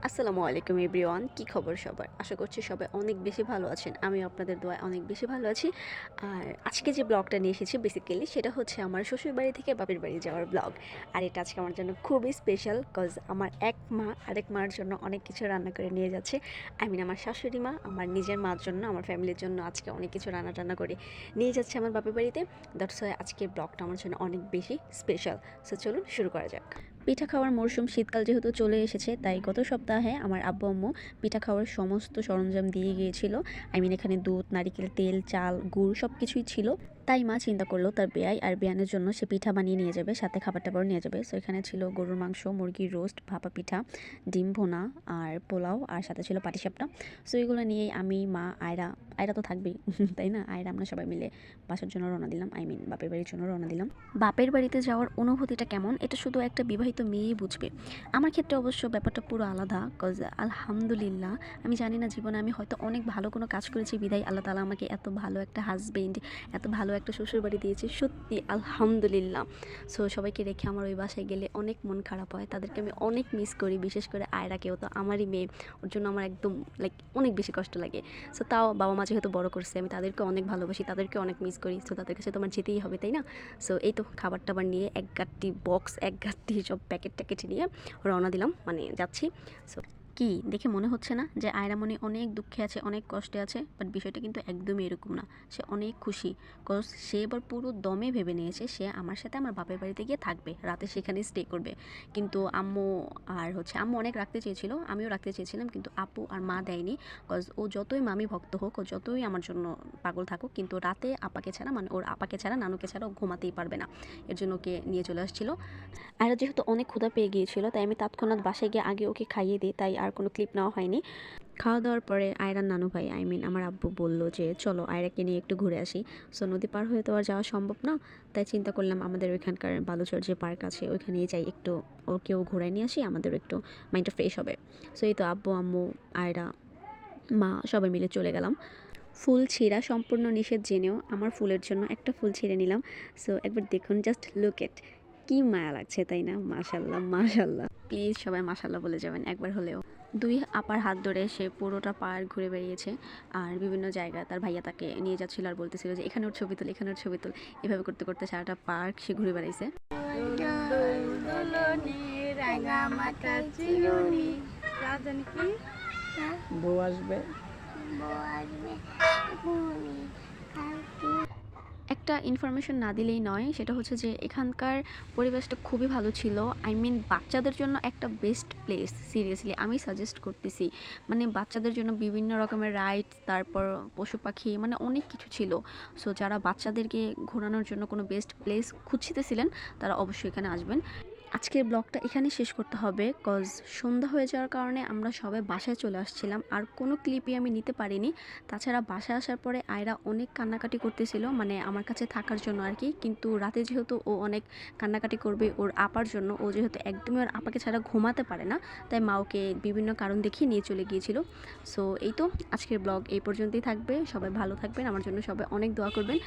আসসালামু আলাইকুম এভরিওয়ান, কি খবর সবার? আশা করছি সবাই অনেক বেশি ভালো আছেন। আমি আপনাদের দোয়ায় অনেক বেশি ভালো আছি। আর আজকে যে ব্লগটা নিয়ে এসেছি বেসিক্যালি সেটা হচ্ছে আমার শ্বশুরবাড়ি থেকে বাপের বাড়ি যাওয়ার ব্লগ। আর এটা আজকে আমার জন্য খুবই স্পেশাল, কজ আমার এক মা আরেক মার জন্য অনেক কিছু রান্না করে নিয়ে যাচ্ছে। আমার শাশুড়ি মা আমার নিজের মার জন্য, আমার ফ্যামিলির জন্য আজকে অনেক কিছু রান্না টান্না করে নিয়ে যাচ্ছে আমার বাপের বাড়িতে। দ্যাটস ওয়াই আজকের ব্লগটা আমার জন্য অনেক বেশি স্পেশাল। সো চলুন শুরু করা যাক। পিঠা খাওয়ার মরশুম শীতকাল যেহেতু চলে এসেছে, তাই গত সপ্তাহে আমার আব্বু আম্মু পিঠা খাওয়ার সমস্ত সরঞ্জাম দিয়ে গিয়েছিল। এখানে দুধ, নারিকেল তেল, চাল, গুড় সব কিছুই ছিল। তাই মা চিন্তা করলো তার বেয়াই আর বেয়ানের জন্য সে পিঠা বানিয়ে নিয়ে যাবে, সাথে খাবার টাবারও নিয়ে যাবে। সো এখানে ছিল গরুর মাংস, মুরগির রোস্ট, ভাপা পিঠা, ডিম ভুনা আর পোলাও, আর সাথে ছিল পাটিসাপটা। সো এগুলো নিয়েই আমি, মা, আয়রা আয়রা তো থাকবেই তাই না, আয়রা আমরা সবাই মিলে বাসার জন্য রওনা দিলাম, বাপের বাড়ির জন্য রওনা দিলাম। বাপের বাড়িতে যাওয়ার অনুভূতিটা কেমন, এটা শুধু একটা বিবাহিত মেয়েই বুঝবে। আমার ক্ষেত্রে অবশ্য ব্যাপারটা পুরো আলাদা, কজ আলহামদুলিল্লাহ আমি জানি না জীবনে আমি হয়তো অনেক ভালো কোনো কাজ করেছি বিদায় আল্লাহ তাআলা আমাকে এত ভালো একটা হাজবেন্ড, এত ভালো একটা শ্বশুরবাড়ি দিয়েছে, সত্যি আলহামদুলিল্লাহ। সো সবাইকে রেখে আমার ওই বাসায় গেলে অনেক মন খারাপ হয়, তাদেরকে আমি অনেক মিস করি, বিশেষ করে আয়রাকেও, তো আমারই মেয়ে, ওর জন্য আমার একদম অনেক বেশি কষ্ট লাগে। সো তাও বাবা মা যেহেতু বড় করছে, আমি তাদেরকে অনেক ভালোবাসি, তাদেরকে অনেক মিস করি। সো তাদের কাছে তো আমার যেতেই হবে, তাই না? সো এই তো খাবার টাবার নিয়ে এক গাঁটটি বক্স, এক গাঁটটি সব প্যাকেট ট্যাকেট নিয়ে রওনা দিলাম, যাচ্ছি। সো কি দেখে মনে হচ্ছে না যে আয়রা মনে অনেক দুঃখে আছে, অনেক কষ্টে আছে? বাট বিষয়টা কিন্তু একদমই এরকম না। সে অনেক খুশি, কজ সে এবার পুরো দমে ভেবে নিয়েছে সে আমার সাথে আমার বাপের বাড়িতে গিয়ে থাকবে, রাতে সেখানে স্টে করবে। কিন্তু আম্মু আম্মু অনেক রাখতে চেয়েছিল, আমিও রাখতে চেয়েছিলাম, কিন্তু আপু আর মা দেয়নি। কজ ও যতই মামি ভক্ত হোক, ও যতই আমার জন্য পাগল থাকুক, কিন্তু রাতে আপাকে ছাড়া, ওর আপাকে ছাড়া, নানুকে ছাড়া ও ঘুমাতেই পারবে না। এর জন্য ওকে নিয়ে চলে আসছিল। আর যেহেতু অনেক ক্ষুধা পেয়ে গিয়েছিল, তাই আমি তৎক্ষণাৎ বাসায় গিয়ে আগে ওকে খাইয়ে দিই, তাই আর কোনো ক্লিপ নেওয়া হয়নি। খাওয়া দাওয়ার পরে আয়রার নানু ভাই আমার আব্বু বলল যে চলো আয়রাকে নিয়ে একটু ঘুরে আসি। সো নদী পার হয়ে তো আর যাওয়া সম্ভব না, তাই চিন্তা করলাম আমাদের ওইখানকার বালুচর যে পার্ক আছে ওইখানেই যাই, একটু ওকেও ঘুরে নিয়ে আসি, আমাদের একটু মাইন্ডটা ফ্রেশ হবে। সো এই তো আব্বু আম্মু আয়রা মা সবাই মিলে চলে গেলাম। ফুল ছিঁড়া সম্পূর্ণ নিষেধ জেনেও আমার ফুলের জন্য একটা ফুল ছিঁড়ে নিলাম। সো একবার দেখুন, জাস্ট লুক এট, কি মায়া লাগছে তাই না? মাশাল্লাহ মাশাল্লাহ, প্লিজ সবাই মাশাল্লাহ বলে যাবেন একবার হলেও। দুই আপার হাত ধরে সে পুরোটা পার্ক ঘুরে বেরিয়েছে, আর বিভিন্ন জায়গায় তার ভাইয়া তাকে নিয়ে যাচ্ছিল আর বলতেছিল যে এখানে ওর ছবি তুল, এখানে ওর ছবি তুল। এভাবে করতে করতে সারাটা পার্ক সে ঘুরে বেড়াইছে। বউ আসবে। একটা ইনফরমেশন না দিলেই নয়, সেটা হচ্ছে যে এখানকার পরিবেশটা খুবই ভালো ছিল। বাচ্চাদের জন্য একটা বেস্ট প্লেস, সিরিয়াসলি আমি সাজেস্ট করতেছি। বাচ্চাদের জন্য বিভিন্ন রকমের রাইড, তারপর পশু পাখি, অনেক কিছু ছিল। সো যারা বাচ্চাদেরকে ঘোরানোর জন্য কোনো বেস্ট প্লেস খুঁজতেছিলেন, তারা অবশ্যই এখানে আসবেন। আজকের ব্লগটা এখানে শেষ করতে হবে, কজ সন্ধ্যা হয়ে যাওয়ার কারণে আমরা সবাই বাসায় চলে আসছিলাম, আর কোনো ক্লিপই আমি নিতে পারিনি। তাছাড়া বাসায় আসার পরে আয়রা অনেক কান্নাকাটি করতেছিল, আমার কাছে থাকার জন্য আর কি। কিন্তু রাতে যেহেতু ও অনেক কান্নাকাটি করবে ওর আপার জন্য, ও যেহেতু একদমই ওর আপাকে ছাড়া ঘুমাতে পারে না, তাই মা ওকে বিভিন্ন কারণ দেখিয়ে নিয়ে চলে গিয়েছিল। সো এই তো আজকের ব্লগ এই পর্যন্তই থাকবে। সবাই ভালো থাকবেন, আমার জন্য সবাই অনেক দোয়া করবেন।